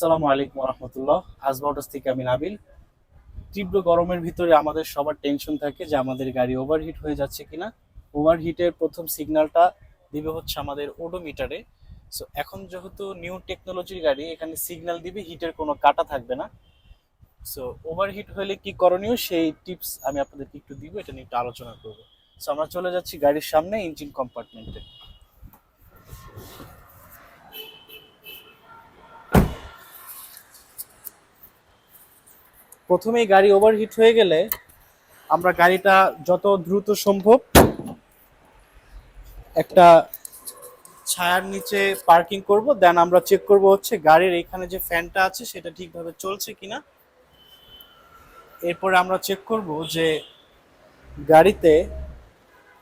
আসসালামু আলাইকুম রহমতুল্লাহ। আজবাউটাস থেকে আমি নাবিল। তীব্র গরমের ভিতরে আমাদের সবার টেনশন থাকে যে আমাদের গাড়ি ওভারহিট হয়ে যাচ্ছে কিনা। ওভারহিটের প্রথম সিগন্যালটা দিবে হচ্ছে আমাদের ওডোমিটারে। সো এখন যেহেতু নিউ টেকনোলজির গাড়ি, এখানে সিগন্যাল দিবে, হিটের কোনো কাটা থাকবে না। সো ওভারহিট হলে কি করণীয় সেই টিপস আমি আপনাদেরকে একটু দিব, এটা নিয়ে একটু আলোচনা করবো। সো আমরা চলে যাচ্ছি গাড়ির সামনে ইঞ্জিন কম্পার্টমেন্টে। প্রথমেই গাড়ি ওভারহিট হয়ে গেলে আমরা গাড়িটা যত দ্রুত সম্ভব একটা ছায়ার নিচে পার্কিং করব। দেন আমরা চেক করব হচ্ছে গাড়ির এখানে যে ফ্যানটা আছে সেটা ঠিকভাবে চলছে কিনা। এরপরে আমরা চেক করব যে গাড়িতে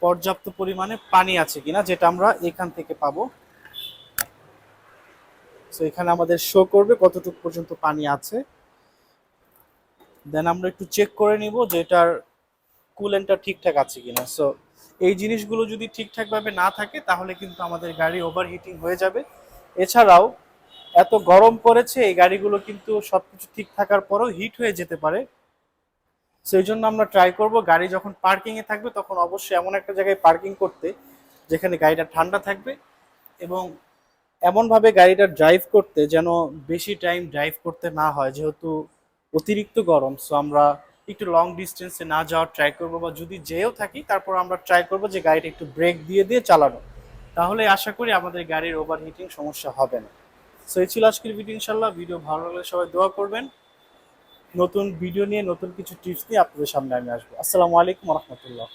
পর্যাপ্ত পরিমাণে পানি আছে কিনা, যেটা আমরা এখান থেকে পাবো। সো এখানে আমাদের শো করবে কতটুকু পর্যন্ত পানি আছে। দেন আমরা একটু চেক করে নিব যে এটার কুলেন্টটা ঠিকঠাক আছে কিনা। সো এই জিনিসগুলো যদি ঠিকঠাকভাবে না থাকে তাহলে কিন্তু আমাদের গাড়ি ওভারহিটিং হয়ে যাবে। এছাড়াও এত গরম পড়েছে, এই গাড়িগুলো কিন্তু সবকিছু ঠিক থাকার পরেও হিট হয়ে যেতে পারে। সেই জন্য আমরা ট্রাই করব গাড়ি যখন পার্কিং এ থাকবে তখন অবশ্যই এমন একটা জায়গায় পার্কিং করতে যেখানে গাড়িটা ঠান্ডা থাকবে, এবং এমনভাবে গাড়িটা ড্রাইভ করতে যেন বেশি টাইম ড্রাইভ করতে না হয়, যেহেতু অতিরিক্ত গরম। সো আমরা একটু লং ডিস্টেন্সে না যাওয়ার ট্রাই করবো, বা যদি যেও থাকি তারপর আমরা ট্রাই করবো যে গাড়িটা একটু ব্রেক দিয়ে দিয়ে চালানো। তাহলে আশা করি আমাদের গাড়ির ওভারহিটিং সমস্যা হবে না। সো এই ছিল আজকের ভিডিও। ইনশাল্লাহ ভিডিও ভালো লাগলে সবাই দোয়া করবেন। নতুন ভিডিও নিয়ে নতুন কিছু টিপস নিয়ে আপনাদের সামনে আমি আসবো। আসসালামু আলাইকুম রহমতুল্লাহ।